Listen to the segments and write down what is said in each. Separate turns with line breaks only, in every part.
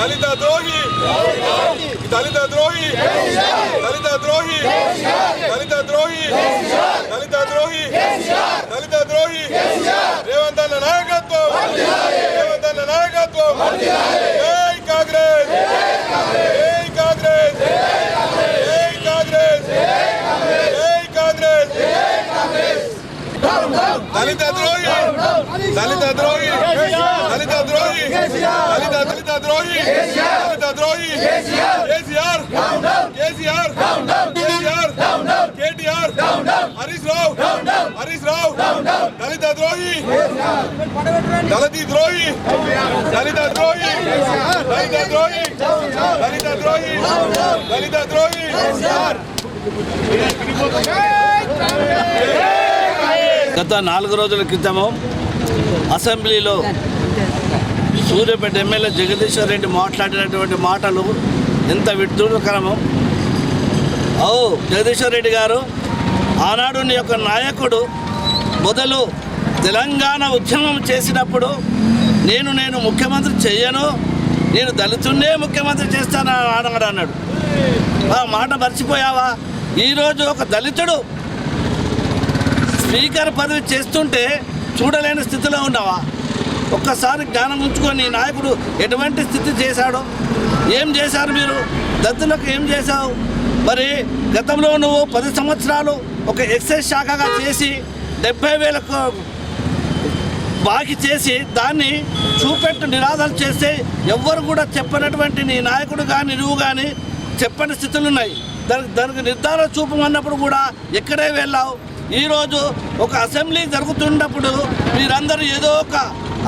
దళిత ద్రోహి దళిత ద్రోహి దళిత ద్రోహి దళిత ద్రోహి దళిత ద్రోహి దళిత ద్రోహి రేవంత్ అన్న నాయకత్వం రేవంత్ అన్న నాయకత్వం జై కాంగ్రెస్ జై కాంగ్రెస్ జై కాంగ్రెస్ జై కాంగ్రెస్ దళిత ద్రోహి దళిత ద్రోహి దళిత ద్రోహి దళిత దళిత ద్రోహి దళిత ద్రోహి కేసీఆర్ కేసీఆర్ కేసీఆర్ కేటీఆర్ హరీష్ రావు దళిత ద్రోహి దళిత ద్రోహి దళిత ద్రోహి దళిత ద్రోహి దళిత ద్రోహి దళిత ద్రోహి
గత 4 రోజుల క్రితము అసెంబ్లీలో సూర్యాపేట ఎమ్మెల్యే జగదీశ్వర్ రెడ్డి మాట్లాడినటువంటి మాటలు ఎంత విడ్డూరకరమో. జగదీశ్వర్ రెడ్డి గారు ఆనాడు నీ యొక్క నాయకుడు మొదలు తెలంగాణ ఉద్యమం చేసినప్పుడు నేను ముఖ్యమంత్రి చెయ్యను, నేను దళితున్నే ముఖ్యమంత్రి చేస్తాను అన్నాడు. ఆ మాట మర్చిపోయావా? ఈరోజు ఒక దళితుడు స్పీకర్ పదవి చేస్తుంటే చూడలేని స్థితిలో ఉన్నావా? ఒక్కసారి జ్ఞానం ఉంచుకొని నీ నాయకుడు ఎటువంటి స్థితి చేశాడో, ఏం చేశారు మీరు? దళితులకు ఏం చేశావు? మరి గతంలో నువ్వు 10 సంవత్సరాలు ఒక ఎక్సైజ్ శాఖగా చేసి 70,000 బాకీ చేసి దాన్ని చూపెట్టు నిరాధాలు చేస్తే ఎవ్వరు కూడా చెప్పనటువంటి నీ నాయకుడు కానీ నువ్వు కానీ చెప్పని స్థితులు ఉన్నాయి. దానికి నిర్ధారణ చూపమన్నప్పుడు కూడా ఎక్కడే వెళ్ళావు? ఈరోజు ఒక అసెంబ్లీ జరుగుతున్నప్పుడు మీరందరూ ఏదో ఒక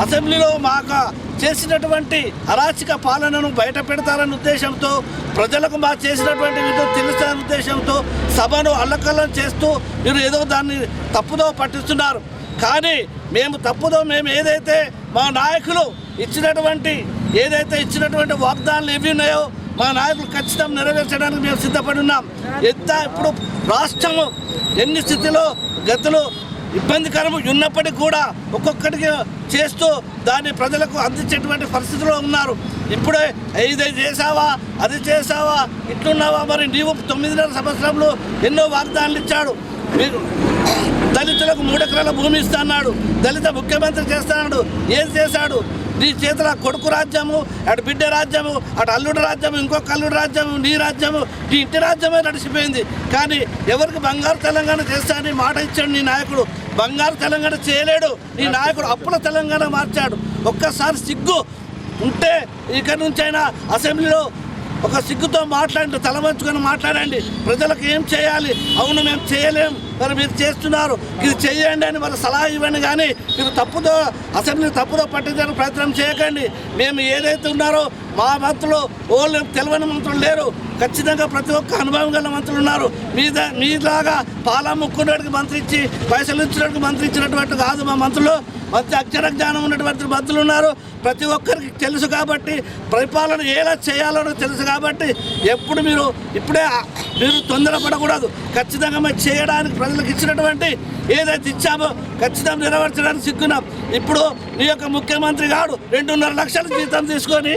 అసెంబ్లీలో మాకు చేసినటువంటి అరాచక పాలనను బయట పెడతారన్న ఉద్దేశంతో, ప్రజలకు మా చేసినటువంటి విధులు తెలుస్తారన్న ఉద్దేశంతో సభను అల్లకల్లం చేస్తూ మీరు ఏదో దాన్ని తప్పుదో పట్టిస్తున్నారు. కానీ మేము ఏదైతే మా నాయకులు ఇచ్చినటువంటి వాగ్దానాలు ఏవి ఉన్నాయో మా నాయకులు ఖచ్చితంగా నెరవేర్చడానికి మేము సిద్ధపడి ఉన్నాం. ఇప్పుడు రాష్ట్రము ఎన్ని స్థితిలో గతులు ఇబ్బందికరం ఉన్నప్పటికీ కూడా ఒక్కొక్కటికి చేస్తూ దాన్ని ప్రజలకు అందించేటువంటి పరిస్థితిలో ఉన్నారు. ఇప్పుడే ఇది చేసావా, అది చేసావా, ఇట్లున్నావా? మరి నీవు 9.5 సంవత్సరంలో ఎన్నో వాగ్దానాలు ఇచ్చాడు. మీరు దళితులకు 3 ఎకరాల భూమి ఇస్తాడు, దళిత ముఖ్యమంత్రి చేస్తాడు. ఏం చేశాడు? నీ చేతుల కొడుకు రాజ్యము, అటు బిడ్డ రాజ్యము, అటు అల్లుడు రాజ్యము, ఇంకొక అల్లుడు రాజ్యము, నీ రాజ్యము, నీ ఇంటి రాజ్యమే నడిచిపోయింది. కానీ ఎవరికి బంగారు తెలంగాణ చేస్తానని మాట ఇచ్చాడు నీ నాయకుడు. బంగారు తెలంగాణ చేయలేడు నీ నాయకుడు, అప్పుల తెలంగాణ మార్చాడు. ఒక్కసారి సిగ్గు ఉంటే ఇక్కడి నుంచి అయినా అసెంబ్లీలో ఒక సిగ్గుతో మాట్లాడండి, తలవంచుకొని మాట్లాడండి. ప్రజలకు ఏం చేయాలి? అవును మేము చేయలేం, మరి మీరు చేస్తున్నారు, ఇది చేయండి అని మరి సలహా ఇవ్వండి. కానీ మీరు అసెంబ్లీ తప్పుదో పట్టించడానికి ప్రయత్నం చేయకండి. మేము ఏదైతే ఉన్నారో మా మంత్రులు ఓళ్ళు తెలియని మంత్రులు లేరు. ఖచ్చితంగా ప్రతి ఒక్క అనుభవం గల మంత్రులు ఉన్నారు. మీలాగా పాలా ముక్కున్నటికి మంత్రి ఇచ్చి పైసలు ఇచ్చినట్టు మంత్రి ఇచ్చినటువంటి కాదు మా మంత్రులు. మంచి అక్షర జ్ఞానం ఉన్నటువంటి మంత్రులు ఉన్నారు. ప్రతి ఒక్కరికి తెలుసు కాబట్టి, పరిపాలన ఎలా చేయాలో తెలుసు కాబట్టి ఇప్పుడే మీరు తొందరపడకూడదు. ఖచ్చితంగా మేము చేయడానికి ప్రజలకు ఇచ్చినటువంటి ఏదైతే ఇచ్చామో ఖచ్చితంగా నెరవేర్చడానికి సిగ్గున్నాం. ఇప్పుడు నీ యొక్క ముఖ్యమంత్రి గారు 2.5 లక్షల జీతం తీసుకొని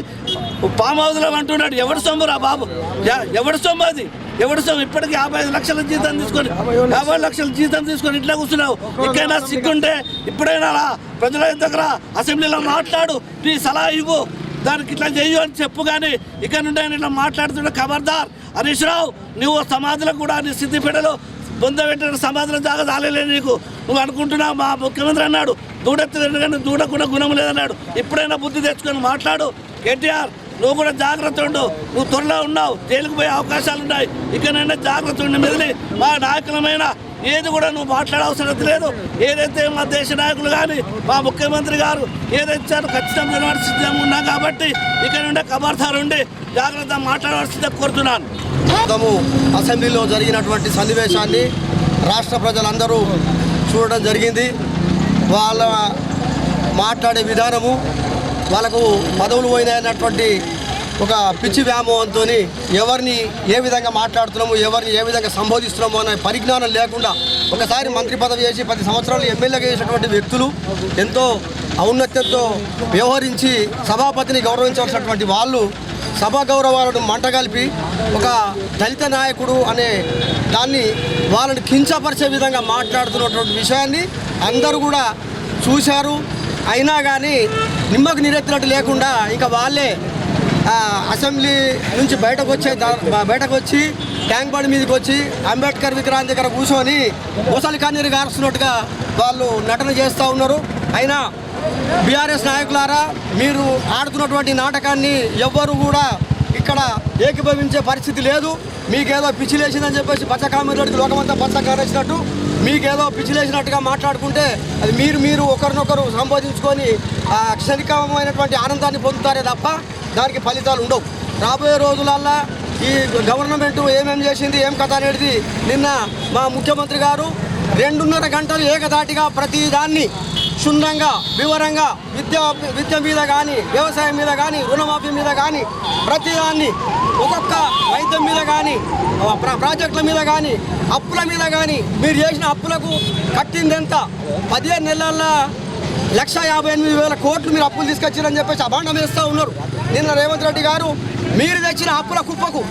ఫామ్ హౌస్లో అంటున్నాడు. ఎవరి సొమ్ము రా బాబు? ఎవరి సొమ్ము అది? ఎవరి సొమ్ము? ఇప్పటికీ 55 లక్షల జీతం తీసుకొని 50 లక్షల జీతం తీసుకొని ఇట్లా కూర్చున్నావు. ఇక్కడైనా సిగ్గుంటే ఇప్పుడైనా ప్రజల దగ్గర అసెంబ్లీలో మాట్లాడు, నీ సలహా ఇవ్వు, దానికి ఇట్లా చెయ్యు అని చెప్పు. కానీ ఇక్కడ నుండి ఆయన ఇట్లా మాట్లాడుతుంటే ఖబర్దార్. హరీష్ రావు, నువ్వు సమాధులకు కూడా నీ సిద్ధిపేటలో బొందబెట్టిన సమాధుల జాగా చాలలే నీకు. నువ్వు అనుకుంటున్నావు మా ముఖ్యమంత్రి అన్నాడు దూడెత్తి కానీ దూడకుండా గుణం లేదన్నాడు. ఇప్పుడైనా బుద్ధి తెచ్చుకొని మాట్లాడు. కేటీఆర్, నువ్వు కూడా జాగ్రత్త ఉండు. నువ్వు త్వరలో ఉన్నావు, జైలుకు పోయే అవకాశాలు ఉన్నాయి. ఇకనైనా జాగ్రత్త ఉండి మెదిలి మా నాయకులమైన ఏది కూడా నువ్వు మాట్లాడే అవసరం లేదు. ఏదైతే మా దేశ నాయకులు కానీ మా ముఖ్యమంత్రి గారు ఏదైతే ఖచ్చితంగా నిలబడి ఉన్నాం కాబట్టి ఇక నుండి ఖబర్దార్ ఉండి జాగ్రత్త మాట్లాడవలసిందే కోరుతున్నాను.
అసెంబ్లీలో జరిగినటువంటి సన్నివేశాన్ని రాష్ట్ర ప్రజలందరూ చూడడం జరిగింది. వాళ్ళ మాట్లాడే విధానము, వాళ్ళకు పదవులు పోయినటువంటి ఒక పిచ్చి వ్యామోహంతో ఎవరిని ఏ విధంగా మాట్లాడుతున్నాము, ఎవరిని ఏ విధంగా సంబోధిస్తున్నాము అనే పరిజ్ఞానం లేకుండా ఒకసారి మంత్రి పదవి చేసి 10 సంవత్సరాలు ఎమ్మెల్యేగా చేసినటువంటి వ్యక్తులు ఎంతో ఔన్నత్యంతో వ్యవహరించి సభాపతిని గౌరవించవలసినటువంటి వాళ్ళు సభా గౌరవాలను మంటగలిపి ఒక దళిత నాయకుడు అనే దాన్ని వాళ్ళని కించపరిచే విధంగా మాట్లాడుతున్నటువంటి విషయాన్ని అందరూ కూడా చూశారు. అయినా కానీ నిమ్మకు నీరెత్తినట్టు లేకుండా ఇంకా వాళ్ళే అసెంబ్లీ నుంచి బయటకు వచ్చి ట్యాంక్ బండ్ మీదకి వచ్చి అంబేద్కర్ విగ్రహం దగ్గర కూర్చొని ముసలి కన్నీరు గారుస్తున్నట్టుగా వాళ్ళు నటన చేస్తూ ఉన్నారు. అయినా బీఆర్ఎస్ నాయకులారా, మీరు ఆడుతున్నటువంటి నాటకాన్ని ఎవ్వరు కూడా ఇక్కడ ఏకీభవించే పరిస్థితి లేదు. మీకేదో పిచ్చిలేసిందని చెప్పేసి పచ్చకామెరెడ్డికి లోకమంతా పచ్చకారేసినట్టు మీకేదో పిచ్చిలేసినట్టుగా మాట్లాడుకుంటే అది మీరు ఒకరినొకరు సంబోధించుకొని క్షణికమైనటువంటి ఆనందాన్ని పొందుతారే తప్ప దానికి ఫలితాలు ఉండవు. రాబోయే రోజులల్లా ఈ గవర్నమెంట్ ఏమేం చేసింది, ఏం కథ అనేది నిన్న మా ముఖ్యమంత్రి గారు 2.5 గంటలు ఏకధాటిగా ప్రతి దాన్ని క్షుణ్ణంగా వివరంగా విద్య మీద కానీ, వ్యవసాయం మీద కానీ, రుణమాఫీ మీద కానీ, ప్రతిదాన్ని ఒక్కొక్క వైద్యం మీద కానీ, ప్రాజెక్టుల మీద కానీ, అప్పుల మీద కానీ, మీరు చేసిన అప్పులకు కట్టింది ఎంత 15 నెలల్లో 1,58,000 కోట్లు మీరు అప్పులు తీసుకొచ్చారని చెప్పేసి అభాండం వేస్తూ ఉన్నారు. నిన్న రేవంత్ రెడ్డి గారు మీరు తెచ్చిన అప్పుల కుప్పకు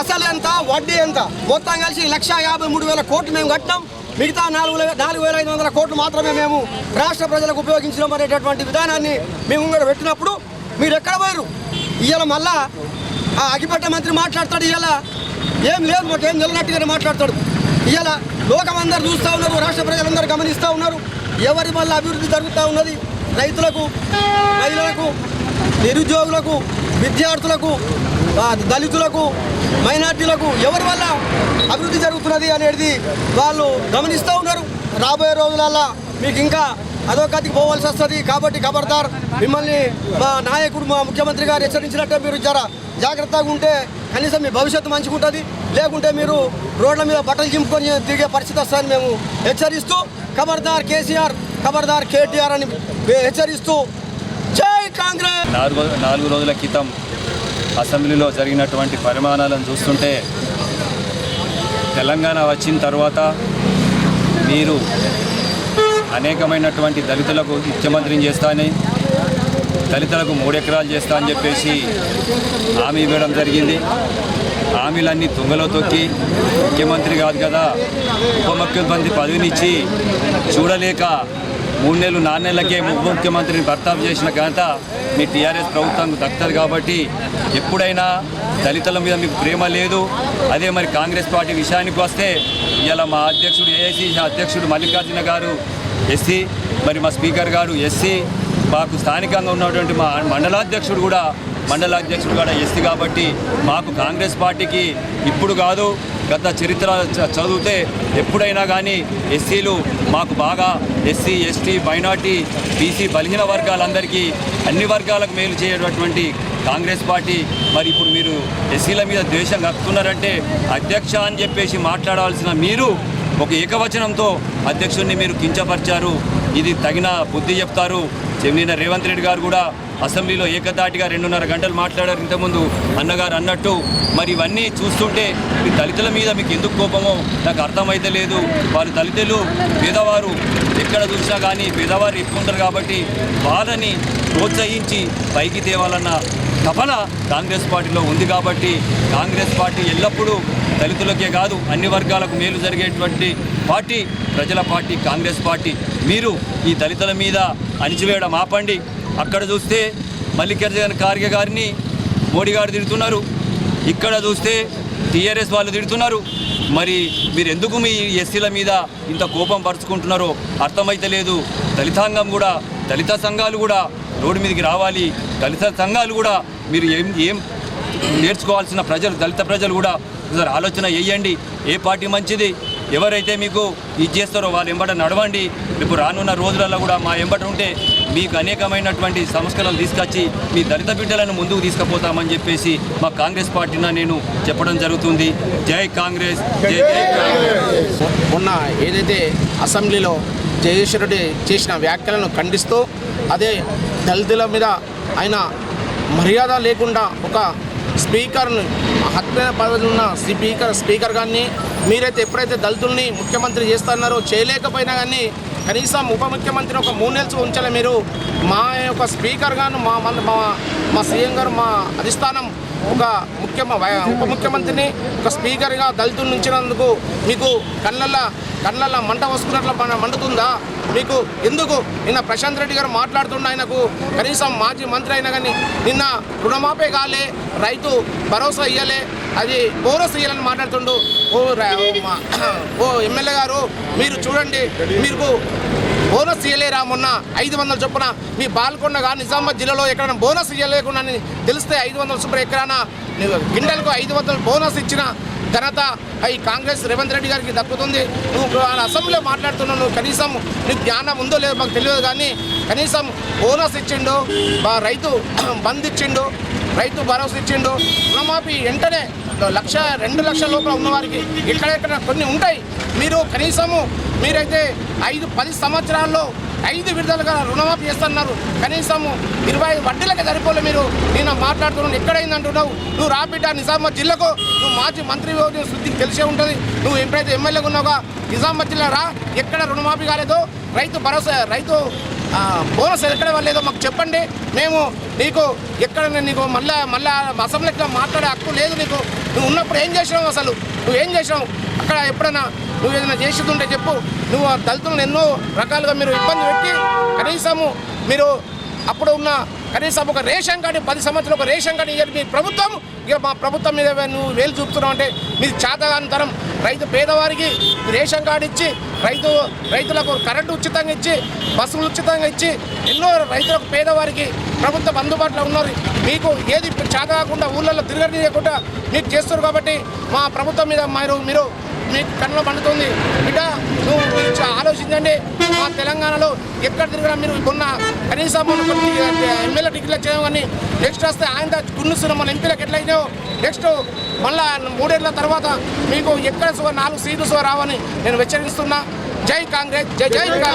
అసలు ఎంత, వడ్డీ ఎంత, మొత్తం కలిసి 1,53,000 కోట్లు మేము కట్టినాం, మిగతా 4,500 కోట్లు మాత్రమే మేము రాష్ట్ర ప్రజలకు ఉపయోగించడం అనేటటువంటి విధానాన్ని మేము కూడా పెట్టినప్పుడు మీరు ఎక్కడ పోయారు? ఇవాళ మళ్ళా ఆ అగిపెట్ట మంత్రి మాట్లాడతాడు, ఇవాళ ఏం లేదు మాకేం నిలనట్టుగానే మాట్లాడతాడు. ఇవాళ లోకమందరూ చూస్తూ ఉన్నారు, రాష్ట్ర ప్రజలందరూ గమనిస్తూ ఉన్నారు ఎవరి వల్ల అభివృద్ధి జరుగుతూ ఉన్నది. రైతులకు, మహిళలకు, నిరుద్యోగులకు, విద్యార్థులకు, దళితులకు, మైనార్టీలకు ఎవరి వల్ల అభివృద్ధి జరుగుతున్నది అనేది వాళ్ళు గమనిస్తూ ఉన్నారు. రాబోయే రోజులల్లో మీకు ఇంకా అధోగతికి పోవాల్సి వస్తుంది. కాబట్టి ఖబర్దార్, మిమ్మల్ని మా నాయకుడు మా ముఖ్యమంత్రి గారు హెచ్చరించినట్టే మీరు జర జాగ్రత్తగా ఉంటే కనీసం మీ భవిష్యత్తు మంచిగా ఉంటుంది. లేకుంటే మీరు రోడ్ల మీద బట్టలు చింపుకొని తిరిగే పరిస్థితి వస్తుందని మేము హెచ్చరిస్తూ, ఖబర్దార్ కేసీఆర్, ఖబర్దార్ కేటీఆర్ అని హెచ్చరిస్తూ జై కాంగ్రెస్.
4 రోజుల క్రితం అసెంబ్లీలో జరిగినటువంటి పరిమాణాలను చూస్తుంటే తెలంగాణ వచ్చిన తర్వాత మీరు అనేకమైనటువంటి దళితులకు ముఖ్యమంత్రిని చేస్తానని, దళితులకు 3 ఎకరాలు చేస్తా అని చెప్పేసి హామీ ఇవ్వడం జరిగింది. హామీలన్నీ తుంగలో తొక్కి ముఖ్యమంత్రి కాదు కదా ఉప ముఖ్యమంత్రి పదవినిచ్చి చూడలేక 3 నెలలు 4 నెలలకే ఉప ముఖ్యమంత్రిని బర్తాపు చేసిన ఘనత మీ టీఆర్ఎస్ ప్రభుత్వానికి దక్కుతుంది. కాబట్టి ఎప్పుడైనా దళితుల మీద మీకు ప్రేమ లేదు. అదే మరి కాంగ్రెస్ పార్టీ విషయానికి వస్తే ఇలా మా అధ్యక్షుడు ఏఐసీ అధ్యక్షుడు మల్లికార్జున గారు ఎస్సీ, మరి మా స్పీకర్ గారు ఎస్సీ, మాకు స్థానికంగా ఉన్నటువంటి మా మండలాధ్యక్షుడు కూడా ఎస్సీ. కాబట్టి మాకు కాంగ్రెస్ పార్టీకి ఇప్పుడు కాదు గత చరిత్ర చదివితే ఎప్పుడైనా కానీ ఎస్సీలు మాకు బాగా ఎస్సీ, ఎస్టీ, మైనార్టీ, బీసీ, బలహీన వర్గాలందరికీ అన్ని వర్గాలకు మేలు చేయటువంటి కాంగ్రెస్ పార్టీ. మరి ఇప్పుడు మీరు ఎస్సీల మీద ద్వేషం కక్కుతున్నారంటే అధ్యక్ష అని చెప్పేసి మాట్లాడాల్సిన మీరు ఒక ఏకవచనంతో అధ్యక్షుడిని మీరు కించపరిచారు. ఇది తగిన బుద్ధి చెప్తారు. నిన్న రేవంత్ రెడ్డి గారు కూడా అసెంబ్లీలో ఏకధాటిగా 2.5 గంటలు మాట్లాడారు ఇంతకుముందు అన్నగారు అన్నట్టు. మరి ఇవన్నీ చూస్తుంటే ఈ దళితుల మీద మీకు ఎందుకు కోపమో నాకు అర్థమైతే లేదు. వారు దళితులు పేదవారు, ఎక్కడ చూసినా కానీ పేదవారు ఎక్కువ ఉంటారు. కాబట్టి వాళ్ళని ప్రోత్సహించి పైకి తేవాలన్న తపన కాంగ్రెస్ పార్టీలో ఉంది. కాబట్టి కాంగ్రెస్ పార్టీ ఎల్లప్పుడూ దళితులకే కాదు అన్ని వర్గాలకు మేలు జరిగేటువంటి పార్టీ, ప్రజల పార్టీ కాంగ్రెస్ పార్టీ. మీరు ఈ దళితుల మీద అణిచివేయడం ఆపండి. అక్కడ చూస్తే మల్లికార్జున ఖార్గే గారిని మోడీ గారు తిడుతున్నారు, ఇక్కడ చూస్తే టీఆర్ఎస్ వాళ్ళు తిడుతున్నారు. మరి మీరు ఎందుకు మీ ఎస్సీల మీద ఇంత కోపం పరుచుకుంటున్నారో అర్థమైతే లేదు. దళితాంగం కూడా, దళిత సంఘాలు కూడా రోడ్డు మీదకి రావాలి. దళిత సంఘాలు కూడా మీరు ఏం నేర్చుకోవాల్సిన దళిత ప్రజలు కూడా ఒకసారి ఆలోచన వేయండి. ఏ పార్టీ మంచిది, ఎవరైతే మీకు ఇది చేస్తారో వాళ్ళు ఎంబట నడవండి. రేపు రానున్న రోజులలో కూడా మా ఎంబట ఉంటే మీకు అనేకమైనటువంటి సంస్కరణలు తీసుకొచ్చి మీ దళిత బిడ్డలను ముందుకు తీసుకుపోతామని చెప్పేసి మా కాంగ్రెస్ పార్టీన నేను చెప్పడం జరుగుతుంది. జై కాంగ్రెస్, జై జై కాంగ్రెస్.
మొన్న ఏదైతే అసెంబ్లీలో జగదీశ్వర్ రెడ్డి చేసిన వ్యాఖ్యలను ఖండిస్తూ, అదే దళితుల మీద ఆయన మర్యాద లేకుండా ఒక స్పీకర్ని హక్కున పదవి ఉన్న స్పీకర్ కానీ మీరైతే ఎప్పుడైతే దళితుల్ని ముఖ్యమంత్రి చేస్తున్నారో చేయలేకపోయినా కానీ కనీసం ఉప ముఖ్యమంత్రిని ఒక 3 నెలలు ఉంచాలి మీరు. మా యొక్క స్పీకర్ గాను మా సీఎం గారు మా అధిష్టానం ఒక ఉప ముఖ్యమంత్రిని ఒక స్పీకర్గా దళితులను ఉంచినందుకు మీకు కళ్ళల్లో మంట వస్తున్నట్లు మండుతుందా మీకు? ఎందుకు నిన్న ప్రశాంత్ రెడ్డి గారు మాట్లాడుతున్న ఆయనకు కనీసం మాజీ మంత్రి అయినా కానీ నిన్న రుణమాఫీ కాలే, రైతు భరోసా ఇవ్వలే, అది బోనస్ ఇవ్వాలని మాట్లాడుతుండు. ఓ ఎమ్మెల్యే గారు మీరు చూడండి, మీకు బోనస్ ఇవ్వలేరా? మొన్న 500 చొప్పున మీ బాల్కొండగా నిజామాబాద్ జిల్లాలో ఎక్కడైనా బోనస్ ఇవ్వలేకుండా తెలిస్తే 500 చొప్పున ఎక్కడైనా గిండెలకు 500 బోనస్ ఇచ్చిన ఘనత ఈ కాంగ్రెస్ రేవంత్ రెడ్డి గారికి దక్కుతుంది. నువ్వు అసెంబ్లీలో మాట్లాడుతున్నావు, నువ్వు కనీసం నీకు జ్ఞానం ఉందో లేదో మాకు తెలియదు, కానీ కనీసం బోనస్ ఇచ్చిండు, రైతు బంద్ ఇచ్చిండు, రైతు భరోసా ఇచ్చిండు, రుణమాఫీ వెంటనే 1-2 లక్షల లోపల ఉన్నవారికి ఎక్కడెక్కడ కొన్ని ఉంటాయి. మీరు కనీసము మీరైతే 5-10 సంవత్సరాల్లో 5 విడతలుగా రుణమాఫీ చేస్తున్నారు, కనీసము 25 వడ్డీలకే సరిపోలే. మీరు నేను మాట్లాడుతున్నాను ఎక్కడైంది అంటున్నావు. నువ్వు రాబిడ్డ నిజామాబాద్ జిల్లాకు, నువ్వు మాజీ మంత్రి శుద్ధికి తెలిసే ఉంటుంది. నువ్వు ఎప్పుడైతే ఎమ్మెల్యేగా ఉన్నావుగా నిజామాబాద్ జిల్లా రా, ఎక్కడ రుణమాఫీ కాలేదో, రైతు భరోసా రైతు బోనస్ ఎక్కడ వాళ్ళేదో మాకు చెప్పండి. మేము నీకు ఎక్కడ నీకు మళ్ళీ అసెంబ్లీలో మాట్లాడే హక్కు లేదు నీకు. నువ్వు ఉన్నప్పుడు ఏం చేసినావు? అసలు నువ్వు ఏం చేసినావు? అక్కడ ఎప్పుడైనా నువ్వు ఏదైనా చేస్తుంటే చెప్పు. నువ్వు దళితులను ఎన్నో రకాలుగా మీరు ఇబ్బంది పెట్టి కనీసము మీరు అప్పుడు ఉన్న కనీసం ఒక రేషన్ కార్డు 10 సంవత్సరాలు ఒక రేషన్ కార్డు ఇవ్వాలి మీ ప్రభుత్వం. ఇక మా ప్రభుత్వం మీద నువ్వు వేలు చూపుతున్నావు అంటే మీరు చేతగానితనం. రైతు పేదవారికి రేషన్ కార్డు ఇచ్చి రైతులకు కరెంటు ఉచితంగా ఇచ్చి బస్సులు ఉచితంగా ఇచ్చి ఎన్నో రైతులకు పేదవారికి ప్రభుత్వం అందుబాటులో ఉన్నారు. మీకు ఏది చేత కాకుండా ఊళ్ళల్లో తిరగకుండా మీకు చేస్తారు కాబట్టి మా ప్రభుత్వం మీద మీరు మీకు కన్నులో పండుతుంది. బిడ్డ నువ్వు ఆలోచించండి. మా తెలంగాణలో ఎక్కడ తిరిగినా మీరు కొన్న కనీసం ఎమ్మెల్యే టికెట్లు వచ్చాము, కానీ నెక్స్ట్ వస్తే ఆయన గున్నుస్తున్నాం మన ఎంపీలకు ఎట్లయినాయో నెక్స్ట్ మళ్ళా 3 ఏళ్ల తర్వాత మీకు ఎక్కడ 4 సీట్లు రావని నేను హెచ్చరిస్తున్నా. జై కాంగ్రెస్, జై కాంగ్రెస్.